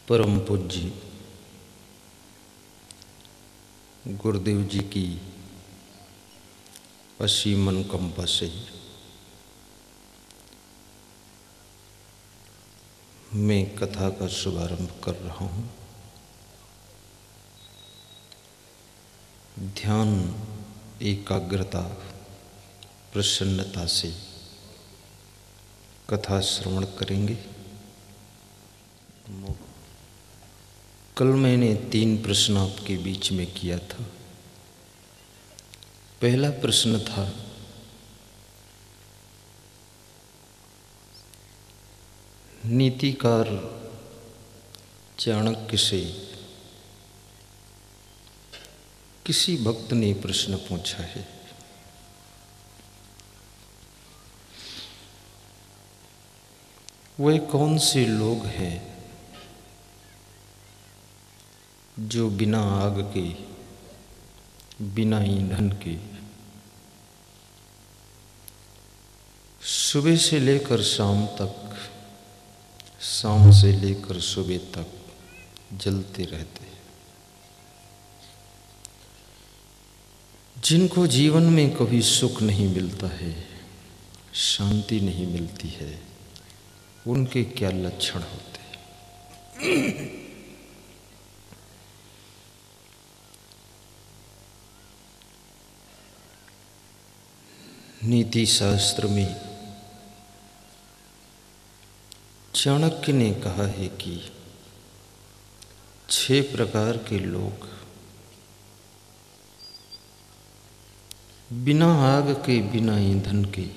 परम पूज्य गुरुदेव जी की असीम अनुकंपा से मैं कथा का शुभारंभ कर रहा हूँ। ध्यान, एकाग्रता, प्रसन्नता से कथा श्रवण करेंगे। कल मैंने 3 प्रश्न आपके बीच में किया था। पहला प्रश्न था, नीतिकार चाणक्य से किसी भक्त ने प्रश्न पूछा है, वे कौन से लोग हैं जो बिना आग के, बिना ईंधन के सुबह से लेकर शाम तक, शाम से लेकर सुबह तक जलते रहते हैं, जिनको जीवन में कभी सुख नहीं मिलता है, शांति नहीं मिलती है, उनके क्या लक्षण होते हैं? नीति शास्त्र में चाणक्य ने कहा है कि 6 प्रकार के लोग बिना आग के, बिना ईंधन के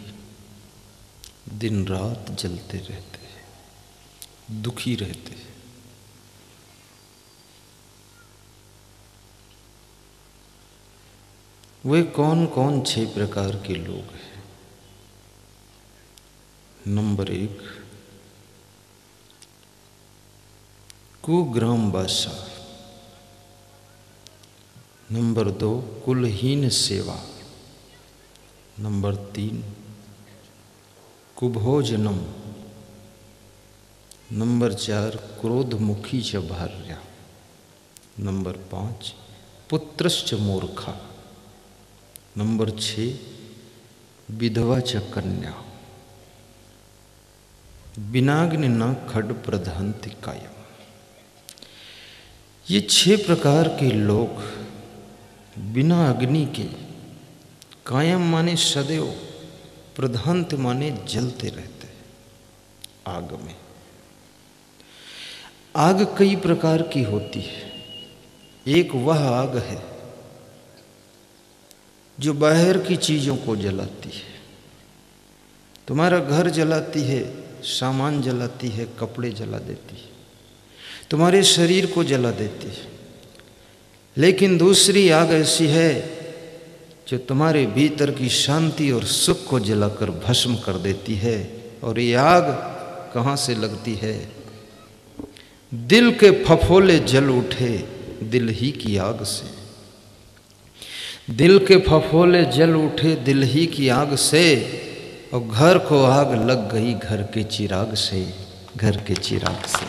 दिन रात जलते रहते हैं, दुखी रहते हैं। वे कौन कौन 6 प्रकार के लोग हैं? नंबर 1, कुग्राम बादशाह। नंबर 2, कुलहीन सेवा। नंबर 3, कुभोजनम। नंबर 4, क्रोधमुखी च भार्या। नंबर 5, पुत्रश्च मूर्खा। नंबर 6, विधवा च कन्या। बिनाग्नि न खड प्रदहन्ति कायम। ये 6 प्रकार के लोग बिना अग्नि के, कायम माने सदैव, प्रदहन्त माने जलते रहते हैं आग में। आग कई प्रकार की होती है। एक वह आग है जो बाहर की चीज़ों को जलाती है। तुम्हारा घर जलाती है, सामान जलाती है, कपड़े जला देती है, तुम्हारे शरीर को जला देती है। लेकिन दूसरी आग ऐसी है जो तुम्हारे भीतर की शांति और सुख को जलाकर भस्म कर देती है। और ये आग कहाँ से लगती है? दिल के फफोले जल उठे दिल ही की आग से। दिल के फफोले जल उठे दिल ही की आग से, और घर को आग लग गई घर के चिराग से, घर के चिराग से।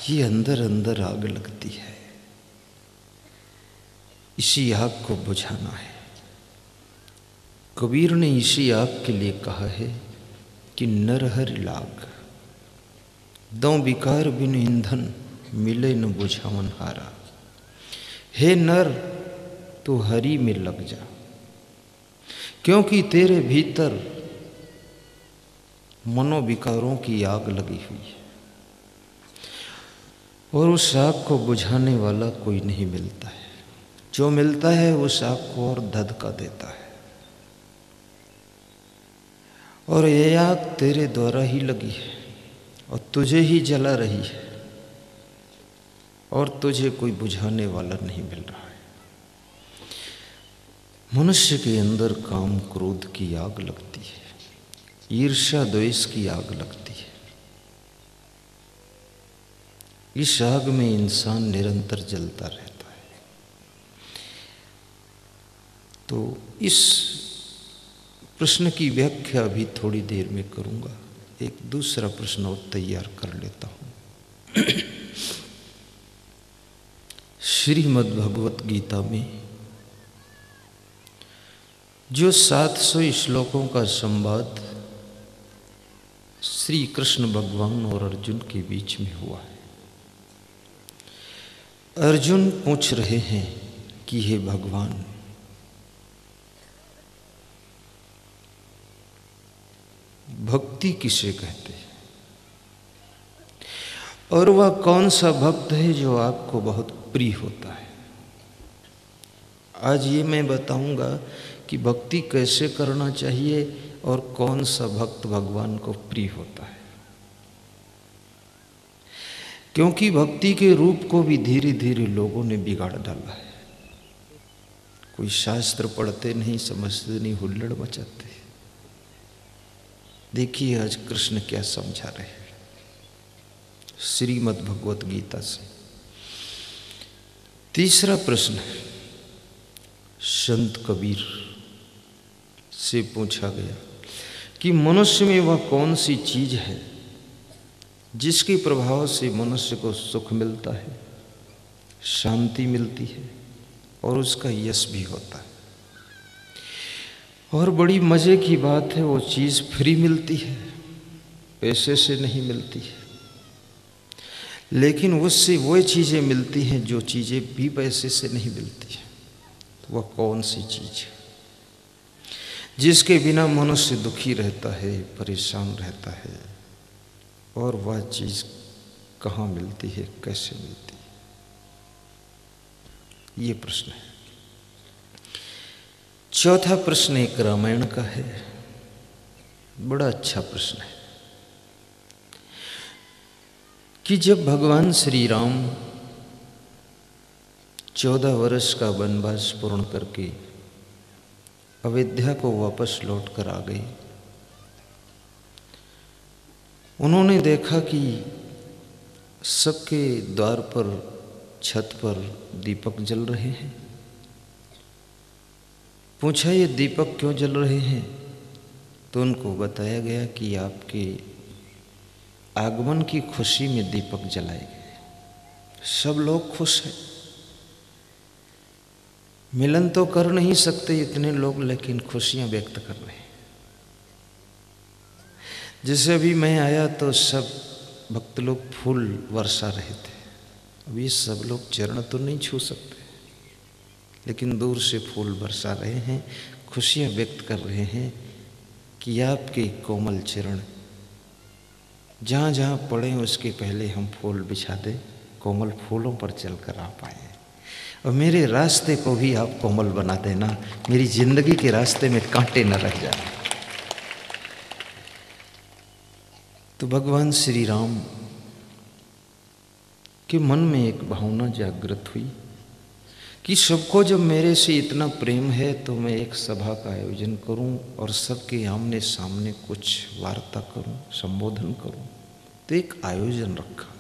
ये अंदर अंदर आग लगती है। इसी आग को बुझाना है। कबीर ने इसी आग के लिए कहा है कि नरहरि लाग, दो विकार बिन ईंधन मिले न बुझावन हारा। हे नर, तू हरि में लग जा, क्योंकि तेरे भीतर मनोविकारों की आग लगी हुई है और उस आग को बुझाने वाला कोई नहीं मिलता है। जो मिलता है उस आग को और धधका देता है। और ये आग तेरे द्वारा ही लगी है और तुझे ही जला रही है, और तुझे कोई बुझाने वाला नहीं मिल रहा है। मनुष्य के अंदर काम क्रोध की आग लगती है, ईर्ष्या द्वेष की आग लगती है। इस आग में इंसान निरंतर जलता रहता है। तो इस प्रश्न की व्याख्या अभी थोड़ी देर में करूंगा। एक दूसरा प्रश्न और तैयार कर लेता हूँ। श्रीमद् भगवत गीता में जो 700 श्लोकों का संवाद श्री कृष्ण भगवान और अर्जुन के बीच में हुआ है। अर्जुन पूछ रहे हैं कि हे भगवान, भक्ति किसे कहते हैं और वह कौन सा भक्त है जो आपको बहुत प्रिय होता है। आज ये मैं बताऊंगा कि भक्ति कैसे करना चाहिए और कौन सा भक्त भगवान को प्रिय होता है। क्योंकि भक्ति के रूप को भी धीरे धीरे लोगों ने बिगाड़ डाला है। कोई शास्त्र पढ़ते नहीं, समझते नहीं, हुल्लड़ मचाते। देखिए आज कृष्ण क्या समझा रहे हैं श्रीमद् भगवत गीता से। तीसरा प्रश्न संत कबीर से पूछा गया कि मनुष्य में वह कौन सी चीज है जिसके प्रभाव से मनुष्य को सुख मिलता है, शांति मिलती है और उसका यश भी होता है। और बड़ी मजे की बात है, वो चीज फ्री मिलती है, पैसे से नहीं मिलती है, लेकिन उससे वो चीजें मिलती हैं जो चीजें भी पैसे से नहीं मिलती है। तो वह कौन सी चीज है जिसके बिना मनुष्य दुखी रहता है, परेशान रहता है, और वह चीज कहाँ मिलती है, कैसे मिलती है? ये प्रश्न है। चौथा प्रश्न एक रामायण का है, बड़ा अच्छा प्रश्न है कि जब भगवान श्री राम 14 वर्ष का वनवास पूर्ण करके अयोध्या को वापस लौट कर आ गए, उन्होंने देखा कि सबके द्वार पर, छत पर दीपक जल रहे हैं। पूछा ये दीपक क्यों जल रहे हैं? तो उनको बताया गया कि आपके आगमन की खुशी में दीपक जलाए गए। सब लोग खुश हैं। मिलन तो कर नहीं सकते इतने लोग, लेकिन खुशियां व्यक्त कर रहे हैं। जैसे अभी मैं आया तो सब भक्त लोग फूल बरसा रहे थे। अभी सब लोग चरण तो नहीं छू सकते, लेकिन दूर से फूल बरसा रहे हैं, खुशियां व्यक्त कर रहे हैं कि आपके कोमल चरण जहाँ जहाँ पड़े उसके पहले हम फूल बिछा दें, कोमल फूलों पर चलकर आप आए, और मेरे रास्ते को भी आप कोमल बना देना, मेरी जिंदगी के रास्ते में कांटे न रह जाए। तो भगवान श्री राम के मन में एक भावना जागृत हुई कि सबको जब मेरे से इतना प्रेम है तो मैं एक सभा का आयोजन करूं और सबके आमने सामने कुछ वार्ता करूं, संबोधन करूं। तो एक आयोजन रखा।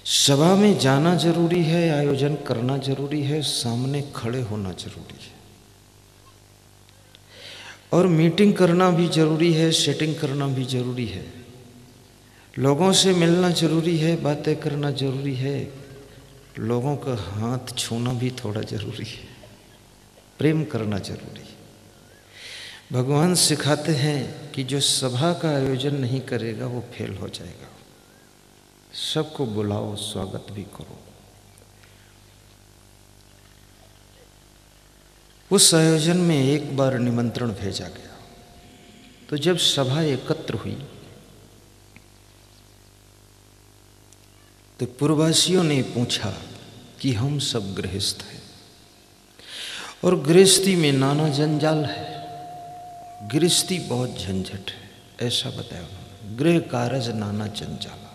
सभा में जाना जरूरी है, आयोजन करना जरूरी है, सामने खड़े होना जरूरी है, और मीटिंग करना भी जरूरी है, सेटिंग करना भी जरूरी है, लोगों से मिलना जरूरी है, बातें करना जरूरी है, लोगों का हाथ छूना भी थोड़ा जरूरी है, प्रेम करना जरूरी है। भगवान सिखाते हैं कि जो सभा का आयोजन नहीं करेगा वो फेल हो जाएगा। सबको बुलाओ, स्वागत भी करो। उस आयोजन में एक बार निमंत्रण भेजा गया। तो जब सभा एकत्र हुई तो पूर्ववासियों ने पूछा कि हम सब गृहस्थ हैं और गृहस्थी में नाना जंजाल है, गृहस्थी बहुत झंझट है, ऐसा बताया उन्होंने। गृह कारज नाना जंजाला,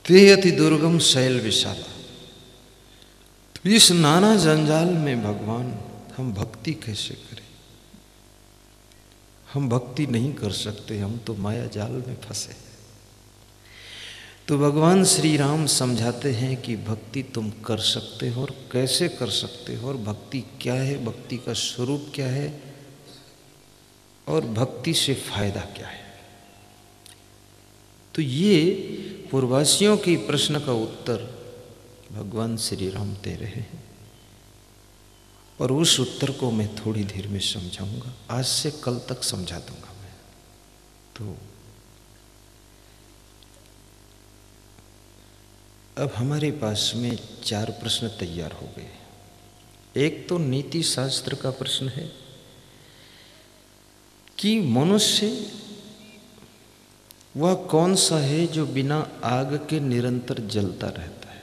ते अति दुर्गम शैल विशाला। तो इस नाना जंजाल में भगवान हम भक्ति कैसे करें? हम भक्ति नहीं कर सकते, हम तो माया जाल में फंसे। तो भगवान श्री राम समझाते हैं कि भक्ति तुम कर सकते हो और कैसे कर सकते हो, और भक्ति क्या है, भक्ति का स्वरूप क्या है, और भक्ति से फायदा क्या है। तो ये पूर्ववासियों के प्रश्न का उत्तर भगवान श्री राम दे रहे हैं और उस उत्तर को मैं थोड़ी देर में समझाऊंगा। आज से कल तक समझा दूंगा मैं। तो अब हमारे पास में 4 प्रश्न तैयार हो गए। एक तो नीति शास्त्र का प्रश्न है कि मनुष्य वह कौन सा है जो बिना आग के निरंतर जलता रहता है।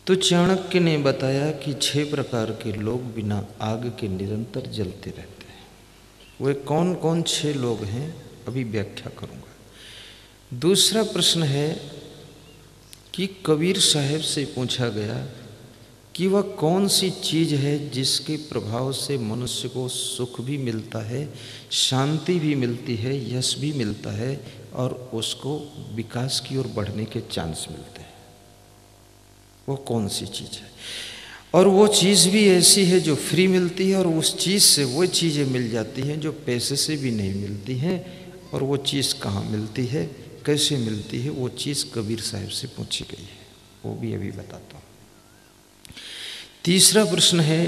तो चाणक्य ने बताया कि 6 प्रकार के लोग बिना आग के निरंतर जलते रहते हैं। वे कौन कौन 6 लोग हैं अभी व्याख्या करूंगा। दूसरा प्रश्न है कि कबीर साहब से पूछा गया कि वह कौन सी चीज़ है जिसके प्रभाव से मनुष्य को सुख भी मिलता है, शांति भी मिलती है, यश भी मिलता है और उसको विकास की ओर बढ़ने के चांस मिलते हैं। वो कौन सी चीज़ है। और वो चीज़ भी ऐसी है जो फ्री मिलती है और उस चीज़ से वो चीज़ें मिल जाती हैं जो पैसे से भी नहीं मिलती हैं। और वो चीज़ कहाँ मिलती है, कैसे मिलती है, वो चीज़ कबीर साहब से पूछी गई है। वो भी अभी बताता हूँ। तीसरा प्रश्न है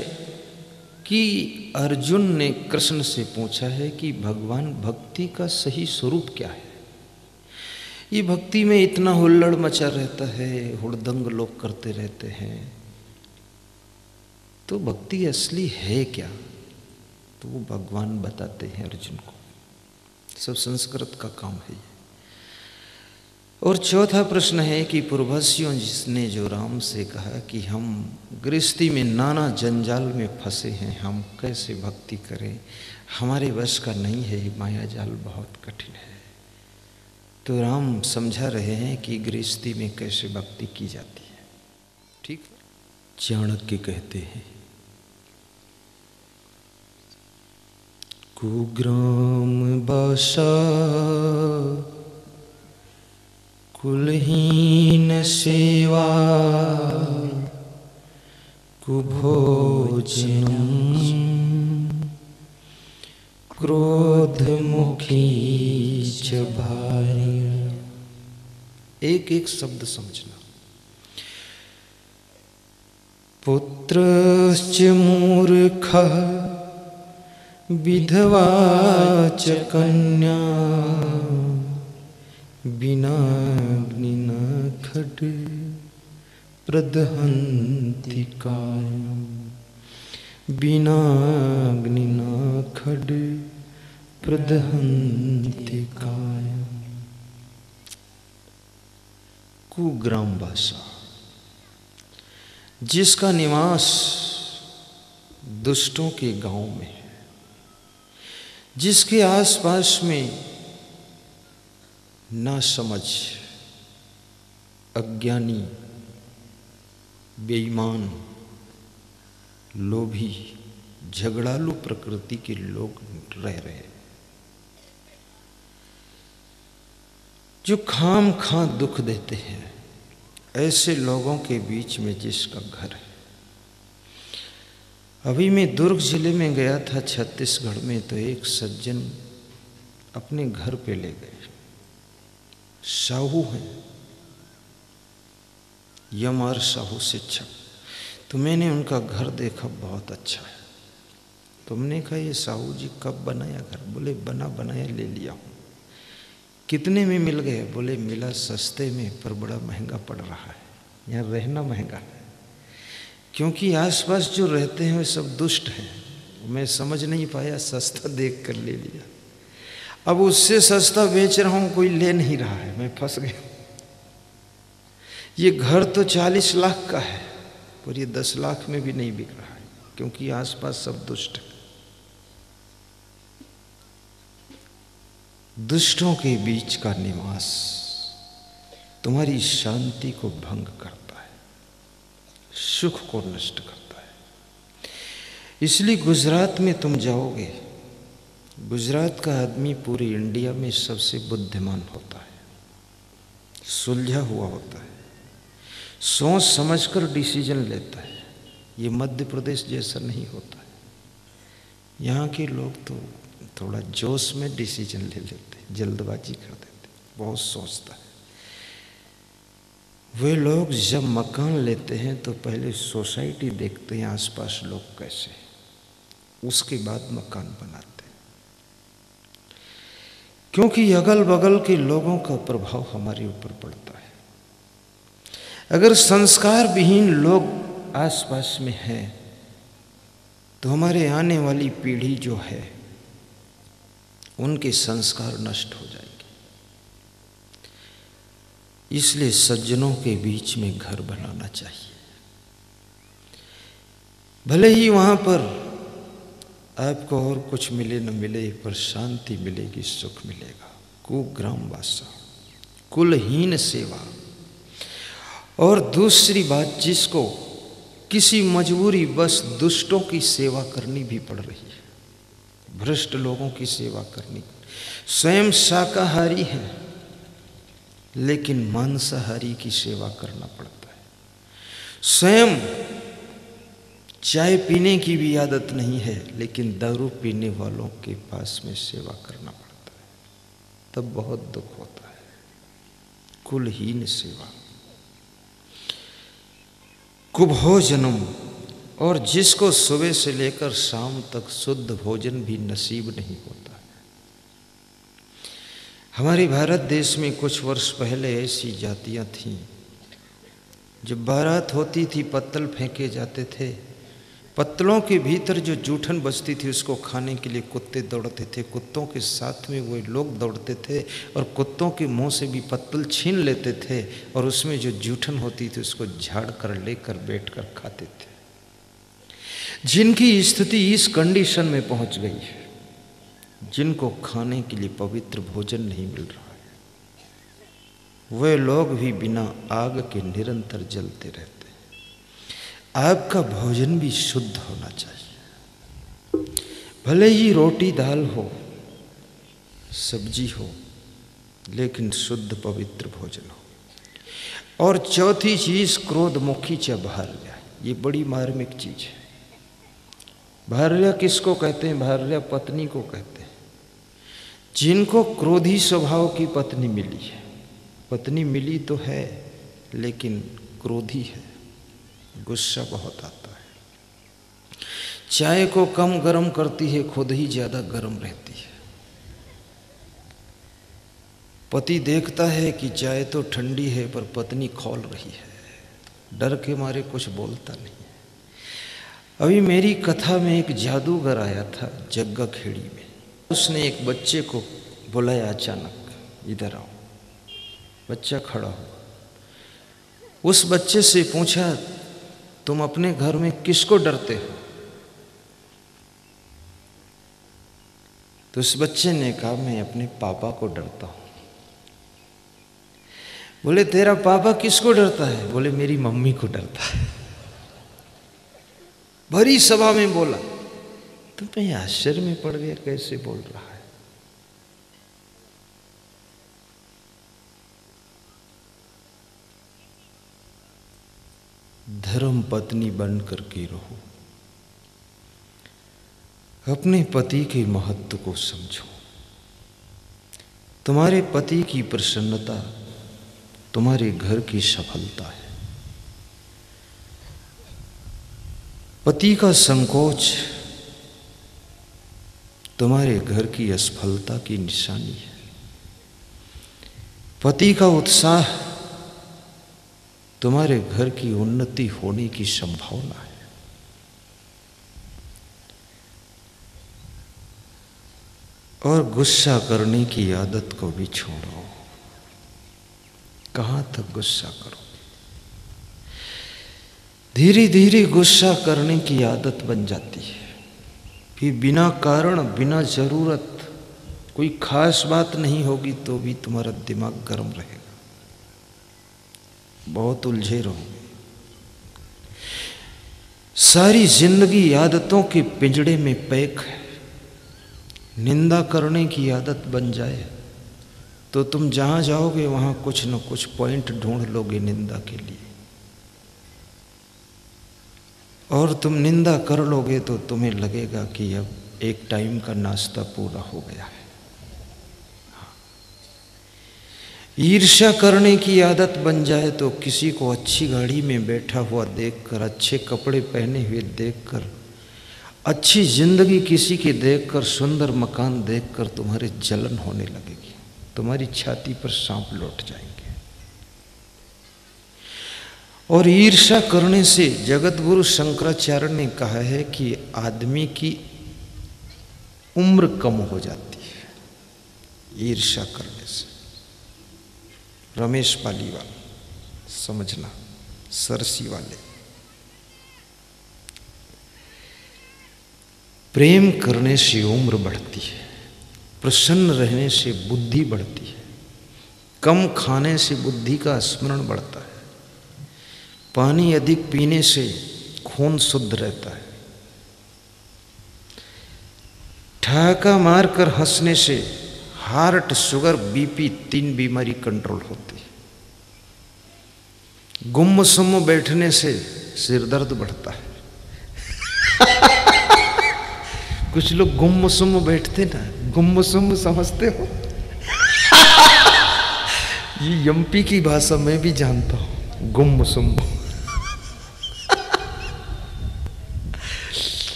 कि अर्जुन ने कृष्ण से पूछा है कि भगवान भक्ति का सही स्वरूप क्या है। ये भक्ति में इतना हुल्लड़ मचा रहता है, हुड़दंग लोग करते रहते हैं, तो भक्ति असली है क्या। तो वो भगवान बताते हैं अर्जुन को। सब संस्कृत का काम है। और चौथा प्रश्न है कि पूर्ववासियों जिसने जो राम से कहा कि हम गृहस्थी में नाना जंजाल में फंसे हैं, हम कैसे भक्ति करें, हमारे वश का नहीं है, माया जाल बहुत कठिन है। तो राम समझा रहे हैं कि गृहस्थी में कैसे भक्ति की जाती है। ठीक। चाणक्य कहते हैं कुग्राम बासा कुलहीन सेवा कुभोजनम क्रोधमुखी च भार्या। एक एक शब्द समझना। पुत्रश्च मूर्खः विधवा च कन्या बिनाग्निना खड् प्रदहन्ति कायम्। बिनाग्निना खड् प्रदहन्ति कायम्। कुग्राम भाषा, जिसका निवास दुष्टों के गांव में है, जिसके आसपास में ना समझ, अज्ञानी, बेईमान, लोभी, झगड़ालू प्रकृति के लोग रह रहे हैं, जो खाम खां दुख देते हैं, ऐसे लोगों के बीच में जिसका घर है। अभी मैं दुर्ग जिले में गया था छत्तीसगढ़ में, तो एक सज्जन अपने घर पे ले गए। साहू हैं, यमर साहू शिक्षक। तो मैंने उनका घर देखा, बहुत अच्छा है। तुमने कहा ये साहू जी कब बनाया घर? बोले बना बनाया ले लिया हूँ। कितने में मिल गए? बोले मिला सस्ते में, पर बड़ा महंगा पड़ रहा है, यहाँ रहना महंगा है। क्योंकि आसपास जो रहते हैं वे सब दुष्ट हैं। मैं समझ नहीं पाया, सस्ता देख कर ले लिया। अब उससे सस्ता बेच रहा हूँ, कोई ले नहीं रहा है, मैं फंस गया। ये घर तो 40 लाख का है, पर ये 10 लाख में भी नहीं बिक रहा है, क्योंकि आसपास सब दुष्ट है। दुष्टों के बीच का निवास तुम्हारी शांति को भंग करता है, सुख को नष्ट करता है। इसलिए गुजरात में तुम जाओगे, गुजरात का आदमी पूरे इंडिया में सबसे बुद्धिमान होता है, सुलझा हुआ होता है, सोच समझकर डिसीजन लेता है। ये मध्य प्रदेश जैसा नहीं होता है। यहाँ के लोग तो थोड़ा जोश में डिसीजन ले लेते, जल्दबाजी कर देते, बहुत सोचता है। वे लोग जब मकान लेते हैं तो पहले सोसाइटी देखते हैं आसपास लोग कैसे, उसके बाद मकान बनाते हैं, क्योंकि अगल बगल के लोगों का प्रभाव हमारे ऊपर पड़ता है। अगर संस्कार विहीन लोग आसपास में हैं तो हमारे आने वाली पीढ़ी जो है उनके संस्कार नष्ट हो जाएंगे। इसलिए सज्जनों के बीच में घर बनाना चाहिए। भले ही वहां पर आपको और कुछ मिले न मिले, पर शांति मिलेगी, सुख मिलेगा। कुग्राम वासा, कुलहीन सेवा। और दूसरी बात, जिसको किसी मजबूरी बस दुष्टों की सेवा करनी भी पड़ रही है, भ्रष्ट लोगों की सेवा करनी, स्वयं शाकाहारी है लेकिन मांसाहारी की सेवा करना पड़ता है, स्वयं चाय पीने की भी आदत नहीं है लेकिन दारू पीने वालों के पास में सेवा करना पड़ता है, तब बहुत दुख होता है। कुलहीन सेवा। कुभोजनम, और जिसको सुबह से लेकर शाम तक शुद्ध भोजन भी नसीब नहीं होता है। हमारे भारत देश में कुछ वर्ष पहले ऐसी जातियां थीं, जब बारात होती थी पत्तल फेंके जाते थे, पत्तलों के भीतर जो जूठन बचती थी उसको खाने के लिए कुत्ते दौड़ते थे, कुत्तों के साथ में वो लोग दौड़ते थे और कुत्तों के मुंह से भी पत्तल छीन लेते थे और उसमें जो जूठन होती थी उसको झाड़ कर लेकर बैठ कर खाते थे। जिनकी स्थिति इस कंडीशन में पहुंच गई है, जिनको खाने के लिए पवित्र भोजन नहीं मिल रहा है, वे लोग भी बिना आग के निरंतर जलते रहते हैं। आपका भोजन भी शुद्ध होना चाहिए, भले ही रोटी दाल हो, सब्जी हो, लेकिन शुद्ध पवित्र भोजन हो। और चौथी चीज, क्रोधमुखी च भार्या। ये बड़ी मार्मिक चीज है। भार्या किसको कहते हैं? भार्या पत्नी को कहते हैं। जिनको क्रोधी स्वभाव की पत्नी मिली है, पत्नी मिली तो है लेकिन क्रोधी है, गुस्सा बहुत आता है, चाय को कम गर्म करती है, खुद ही ज्यादा गर्म रहती है। पति देखता है कि चाय तो ठंडी है पर पत्नी खौल रही है, डर के मारे कुछ बोलता नहीं है। अभी मेरी कथा में एक जादूगर आया था जग्गा खेड़ी में। उसने एक बच्चे को बुलाया अचानक, इधर आओ। बच्चा खड़ा हुआ। उस बच्चे से पूछा, तुम अपने घर में किसको डरते हो? तो उस बच्चे ने कहा, मैं अपने पापा को डरता हूं। बोले, तेरा पापा किसको डरता है? बोले, मेरी मम्मी को डरता है। भरी सभा में बोला। तो मैं आश्चर्य में पड़ गया, कैसे बोल रहा है। धर्म पत्नी बन करके रहो, अपने पति के महत्व को समझो। तुम्हारे पति की प्रसन्नता तुम्हारे घर की सफलता है। पति का संकोच तुम्हारे घर की असफलता की निशानी है। पति का उत्साह तुम्हारे घर की उन्नति होने की संभावना है। और गुस्सा करने की आदत को भी छोड़ो। कहां तक गुस्सा करो? धीरे धीरे गुस्सा करने की आदत बन जाती है, फिर बिना कारण, बिना जरूरत, कोई खास बात नहीं होगी तो भी तुम्हारा दिमाग गर्म रहेगा, बहुत उलझे रहोगे। सारी जिंदगी आदतों के पिंजड़े में पैक है। निंदा करने की आदत बन जाए तो तुम जहां जाओगे वहां कुछ न कुछ पॉइंट ढूंढ लोगे निंदा के लिए, और तुम निंदा कर लोगे तो तुम्हें लगेगा कि अब एक टाइम का नाश्ता पूरा हो गया है। ईर्ष्या करने की आदत बन जाए तो किसी को अच्छी गाड़ी में बैठा हुआ देखकर, अच्छे कपड़े पहने हुए देखकर, अच्छी जिंदगी किसी की देखकर, सुंदर मकान देखकर तुम्हारे जलन होने लगेगी, तुम्हारी छाती पर सांप लौट जाएंगे। और ईर्ष्या करने से जगत गुरु शंकराचार्य ने कहा है कि आदमी की उम्र कम हो जाती है ईर्ष्या करने से। रमेश पालीवाल समझना, सरसी वाले। प्रेम करने से उम्र बढ़ती है, प्रसन्न रहने से बुद्धि बढ़ती है, कम खाने से बुद्धि का स्मरण बढ़ता है, पानी अधिक पीने से खून शुद्ध रहता है, ठहाका मारकर हंसने से हार्ट, शुगर, बीपी 3 बीमारी कंट्रोल होती है, गुम्म सुम्म बैठने से सिर दर्द बढ़ता है। कुछ लोग गुम्म सुम्म बैठते ना, गुम्म सुम्म समझते हो? ये एमपी की भाषा मैं भी जानता हूं, गुम्म सुम्म।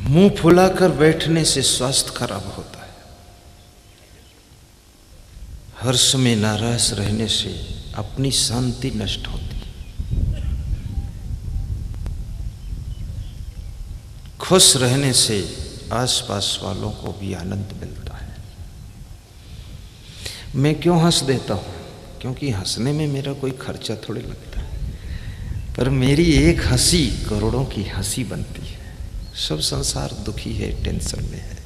मुंह फुलाकर बैठने से स्वास्थ्य खराब होता है, हर समय नाराज रहने से अपनी शांति नष्ट होती है, खुश रहने से आसपास वालों को भी आनंद मिलता है। मैं क्यों हंस देता हूं? क्योंकि हंसने में मेरा कोई खर्चा थोड़े लगता है, पर मेरी एक हंसी करोड़ों की हंसी बनती है। सब संसार दुखी है, टेंशन में है।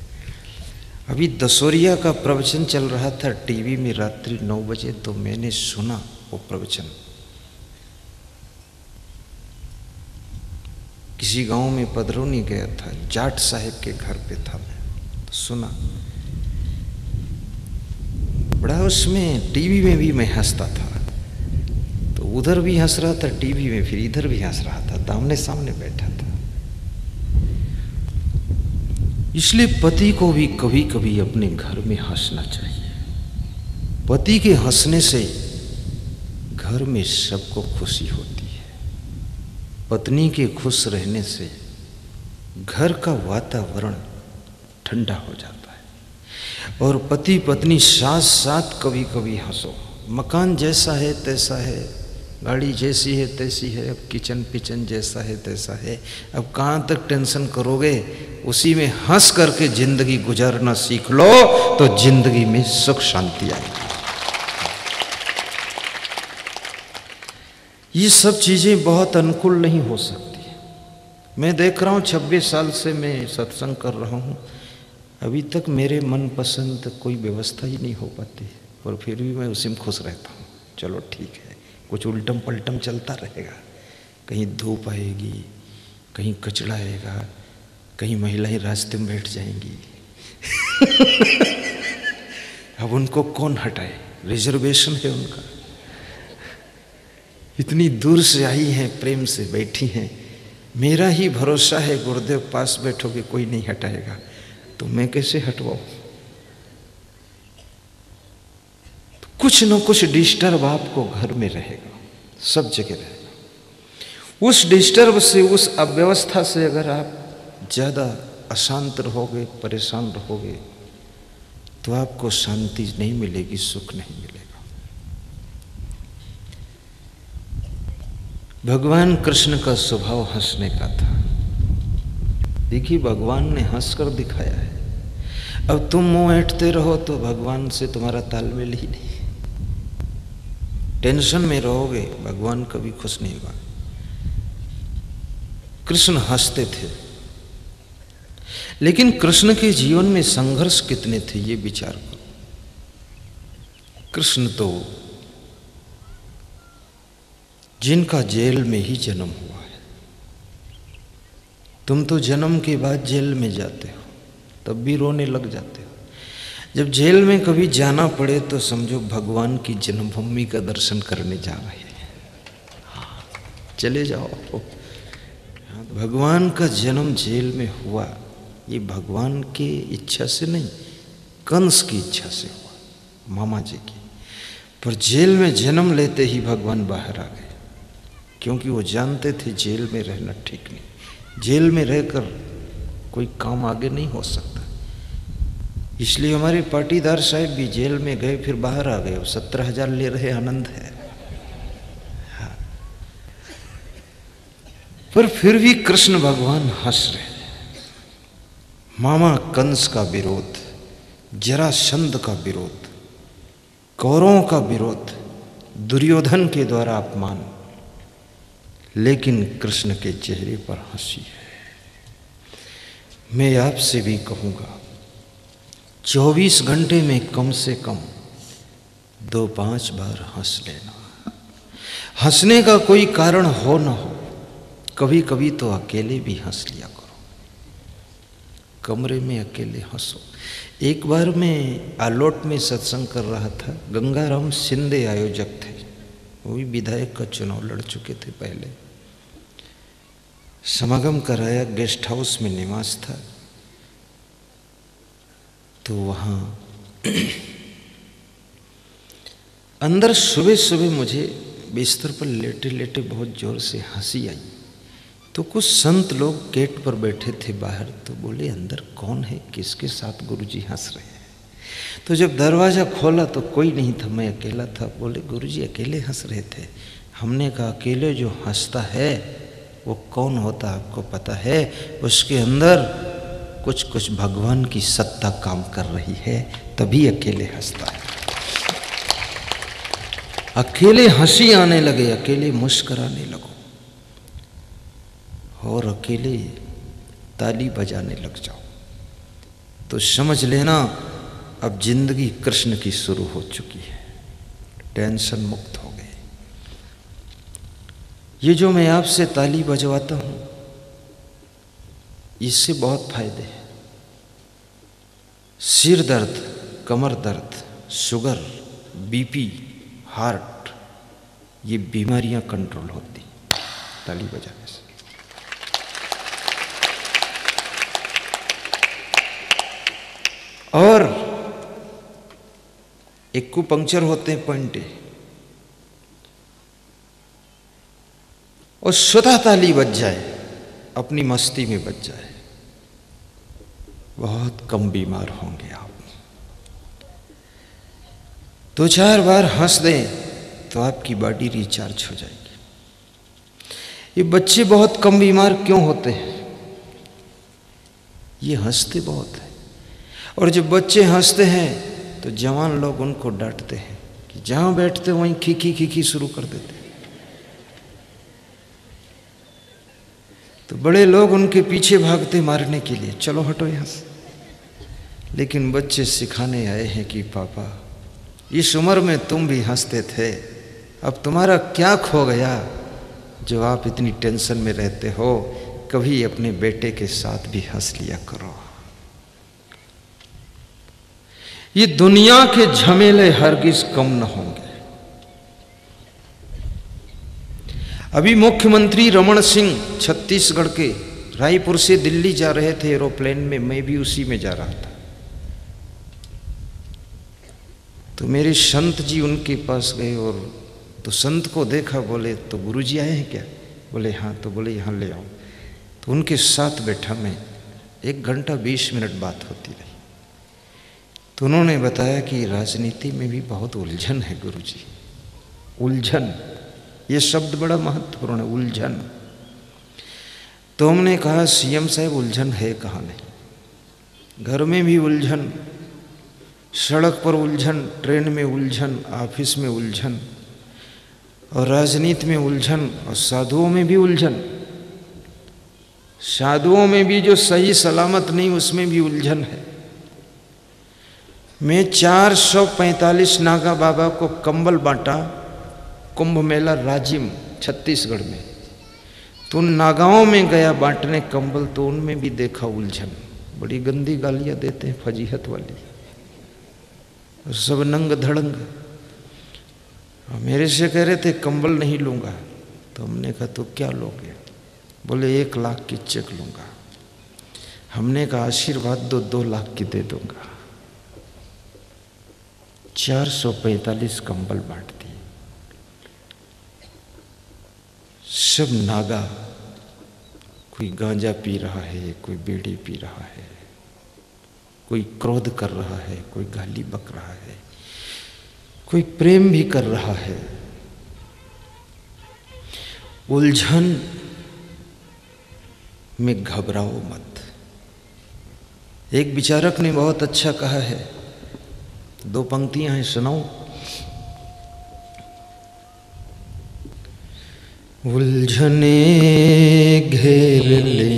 अभी दशोरिया का प्रवचन चल रहा था टीवी में रात्रि 9 बजे, तो मैंने सुना वो प्रवचन। किसी गांव में पधरौनी गया था, जाट साहब के घर पे था मैं, तो सुना। बड़ा उसमें टीवी में भी मैं हंसता था, तो उधर भी हंस रहा था टीवी में, फिर इधर भी हंस रहा था, आमने सामने बैठा था। इसलिए पति को भी कभी कभी अपने घर में हंसना चाहिए। पति के हंसने से घर में सबको खुशी होती है, पत्नी के खुश रहने से घर का वातावरण ठंडा हो जाता है। और पति पत्नी साथ साथ कभी कभी हंसो। मकान जैसा है तैसा है, गाड़ी जैसी है तैसी है, अब किचन पिचन जैसा है तैसा है, अब कहाँ तक टेंशन करोगे? उसी में हंस करके जिंदगी गुजारना सीख लो तो जिंदगी में सुख शांति आएगी। ये सब चीजें बहुत अनुकूल नहीं हो सकती। मैं देख रहा हूँ 26 साल से मैं सत्संग कर रहा हूँ, अभी तक मेरे मनपसंद कोई व्यवस्था ही नहीं हो पाती, और फिर भी मैं उसी में खुश रहता हूँ। चलो ठीक है, कुछ उल्टम पलटम चलता रहेगा, कहीं धूप आएगी, कहीं कचड़ा आएगा, कहीं महिलाएं रास्ते में बैठ जाएंगी। अब उनको कौन हटाए? रिजर्वेशन है उनका, इतनी दूर से आई हैं, प्रेम से बैठी हैं। मेरा ही भरोसा है गुरुदेव पास बैठोगे कोई नहीं हटाएगा, तो मैं कैसे हटवाऊं? तो कुछ न कुछ डिस्टर्ब आपको घर में रहेगा, सब जगह रहेगा। उस डिस्टर्ब से, उस अव्यवस्था से अगर आप ज़्यादा अशांत रहोगे, परेशान रहोगे, तो आपको शांति नहीं मिलेगी, सुख नहीं मिलेगा। भगवान कृष्ण का स्वभाव हंसने का था। देखिए, भगवान ने हंसकर दिखाया है। अब तुम मुंह ऐंठते रहो तो भगवान से तुम्हारा तालमेल ही नहीं। टेंशन में रहोगे, भगवान कभी खुश नहीं होगा। कृष्ण हंसते थे, लेकिन कृष्ण के जीवन में संघर्ष कितने थे ये विचार करो। कृष्ण तो जिनका जेल में ही जन्म हुआ है, तुम तो जन्म के बाद जेल में जाते हो, तब भी रोने लग जाते हो। जब जेल में कभी जाना पड़े तो समझो भगवान की जन्मभूमि का दर्शन करने जा रहे हैं। चले जाओ, भगवान का जन्म जेल में हुआ, ये भगवान की इच्छा से नहीं, कंस की इच्छा से हुआ, मामा जी की। पर जेल में जन्म लेते ही भगवान बाहर आ गए, क्योंकि वो जानते थे जेल में रहना ठीक नहीं, जेल में रहकर कोई काम आगे नहीं हो सकता। इसलिए हमारे पाटीदार साहब भी जेल में गए, फिर बाहर आ गए, 17,000 ले रहे, आनंद है। हाँ। पर फिर भी कृष्ण भगवान हंस रहे। मामा कंस का विरोध, जरासंध का विरोध, कौरवों का विरोध, दुर्योधन के द्वारा अपमान, लेकिन कृष्ण के चेहरे पर हंसी है। मैं आपसे भी कहूँगा, 24 घंटे में कम से कम 2-5 बार हंस लेना। हंसने का कोई कारण हो न हो, कभी कभी तो अकेले भी हंस लिया करो, कमरे में अकेले हंसो। एक बार मैं आलोट में सत्संग कर रहा था, गंगाराम शिंदे आयोजक थे, वो भी विधायक का चुनाव लड़ चुके थे पहले। समागम कराया, गेस्ट हाउस में निवास था, तो वहाँ अंदर सुबह सुबह मुझे बिस्तर पर लेटे लेटे बहुत जोर से हंसी आई। तो कुछ संत लोग गेट पर बैठे थे बाहर, तो बोले अंदर कौन है, किसके साथ गुरुजी हंस रहे हैं। तो जब दरवाज़ा खोला तो कोई नहीं था, मैं अकेला था। बोले गुरुजी अकेले हंस रहे थे। हमने कहा अकेले जो हंसता है वो कौन होता आपको पता है? उसके अंदर कुछ कुछ भगवान की सत्ता काम कर रही है, तभी अकेले हंसता है। अकेले हंसी आने लगे, अकेले मुस्कुराने लगो और अकेले ताली बजाने लग जाओ, तो समझ लेना अब जिंदगी कृष्ण की शुरू हो चुकी है, टेंशन मुक्त हो गए। ये जो मैं आपसे ताली बजवाता हूं, इससे बहुत फायदे हैं। सिर दर्द, कमर दर्द, शुगर, बीपी, हार्ट, ये बीमारियां कंट्रोल होती ताली बजाने से। और एक्यूपंक्चर होते हैं पॉइंटे, और स्वतः ताली बज जाए, अपनी मस्ती में बज जाए, बहुत कम बीमार होंगे आप। 2-4 बार हंस दें तो आपकी बॉडी रिचार्ज हो जाएगी। ये बच्चे बहुत कम बीमार क्यों होते हैं? ये हंसते बहुत है। और जब बच्चे हंसते हैं तो जवान लोग उनको डांटते हैं कि जहां बैठते वहीं खीखी खीखी शुरू कर देते हैं। तो बड़े लोग उनके पीछे भागते मारने के लिए, चलो हटो यहां से। लेकिन बच्चे सिखाने आए हैं कि पापा इस उम्र में तुम भी हंसते थे, अब तुम्हारा क्या खो गया जो आप इतनी टेंशन में रहते हो? कभी अपने बेटे के साथ भी हंस लिया करो। ये दुनिया के झमेले हरगिज कम न होंगे। अभी मुख्यमंत्री रमन सिंह छत्तीसगढ़ के रायपुर से दिल्ली जा रहे थे एरोप्लेन में, मैं भी उसी में जा रहा था। तो मेरे संत जी उनके पास गए और तो संत को देखा, बोले तो गुरुजी आए हैं क्या? बोले हाँ। तो बोले यहाँ ले आओ। तो उनके साथ बैठा मैं, 1 घंटा 20 मिनट बात होती रही। तो उन्होंने बताया कि राजनीति में भी बहुत उलझन है गुरुजी। उलझन, ये शब्द बड़ा महत्वपूर्ण है, उलझन। तो हमने कहा सीएम साहब उलझन है कहाँ नहीं? घर में भी उलझन, सड़क पर उलझन, ट्रेन में उलझन, ऑफिस में उलझन, और राजनीति में उलझन, और साधुओं में भी उलझन। साधुओं में भी जो सही सलामत नहीं, उसमें भी उलझन है। मैं 445 नागा बाबा को कंबल बांटा कुंभ मेला राजिम छत्तीसगढ़ में। तो उन नागाओं में गया बांटने कंबल, तो उनमें भी देखा उलझन। बड़ी गंदी गालियां देते हैं, फजीहत वाली, सब नंग धड़ंग। मेरे से कह रहे थे कंबल नहीं लूँगा। तो हमने कहा तो क्या लोगे? बोले 1 लाख की चेक लूँगा। हमने कहा आशीर्वाद दो, 2 लाख की दे दूँगा। 445 कंबल बांट दिए। सब नागा, कोई गांजा पी रहा है, कोई बीड़ी पी रहा है, कोई क्रोध कर रहा है, कोई गाली बक रहा है, कोई प्रेम भी कर रहा है। उलझन में घबराओ मत। एक विचारक ने बहुत अच्छा कहा है, 2 पंक्तियां हैं, सुनाओ। उलझने घेर ले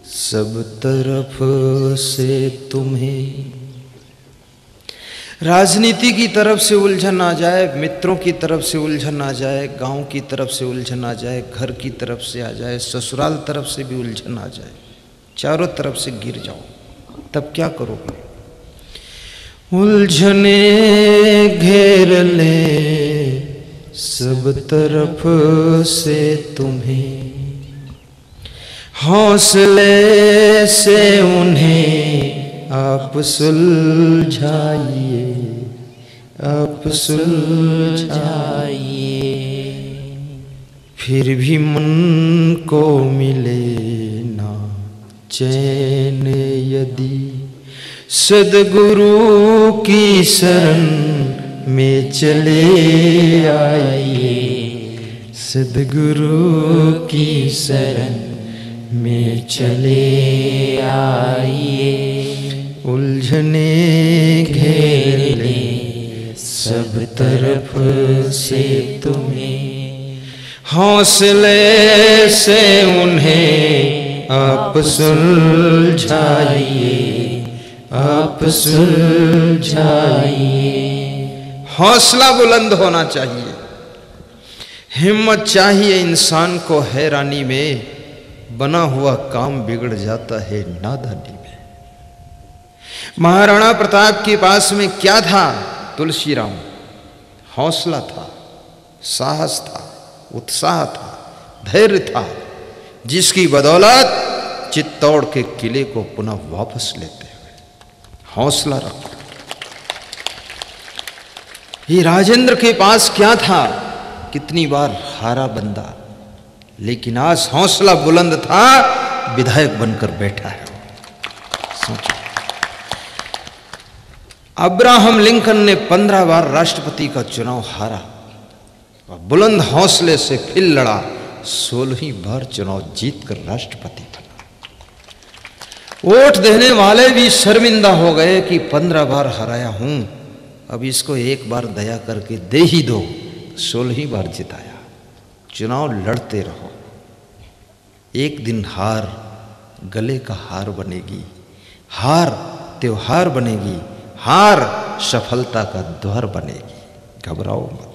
सब तरफ से तुम्हें। राजनीति की तरफ से उलझन आ जाए, मित्रों की तरफ से उलझन आ जाए, गांव की तरफ से उलझन आ जाए, घर की तरफ से आ जाए, ससुराल तरफ से भी उलझन आ जाए, चारों तरफ से गिर जाओ, तब क्या करोगे? उलझने घेर ले सब तरफ से तुम्हें, हौसले से उन्हें आप सुलझाइए, आप सुलझाइए। फिर भी मन को मिले ना चैन यदि सद्गुरु की शरण में चले आइए, सद्गुरु की शरण में चले आइए। उलझने घेर ले सब तरफ से तुम्हें, हौसले से उन्हें आप सुलझाइए, आप सुलझाइए। हौसला बुलंद होना चाहिए, हिम्मत चाहिए इंसान को। हैरानी में बना हुआ काम बिगड़ जाता है नादानी में। महाराणा प्रताप के पास में क्या था? तुलसीराम। हौसला था, साहस था, उत्साह था, धैर्य था, जिसकी बदौलत चित्तौड़ के किले को पुनः वापस लेते हुए हौसला रखो। ये राजेंद्र के पास क्या था? कितनी बार हारा बंदा, लेकिन आज हौसला बुलंद था, विधायक बनकर बैठा है। सोचो, अब्राहम लिंकन ने 15 बार राष्ट्रपति का चुनाव हारा और बुलंद हौसले से फिर लड़ा, 16वीं बार चुनाव जीतकर राष्ट्रपति बना। वोट देने वाले भी शर्मिंदा हो गए कि 15 बार हराया हूं, अब इसको एक बार दया करके दे ही दो। 16वीं बार जिताया। चुनाव लड़ते रहो, एक दिन हार गले का हार बनेगी, हार त्योहार बनेगी, हार सफलता का द्वार बनेगी। घबराओ मत।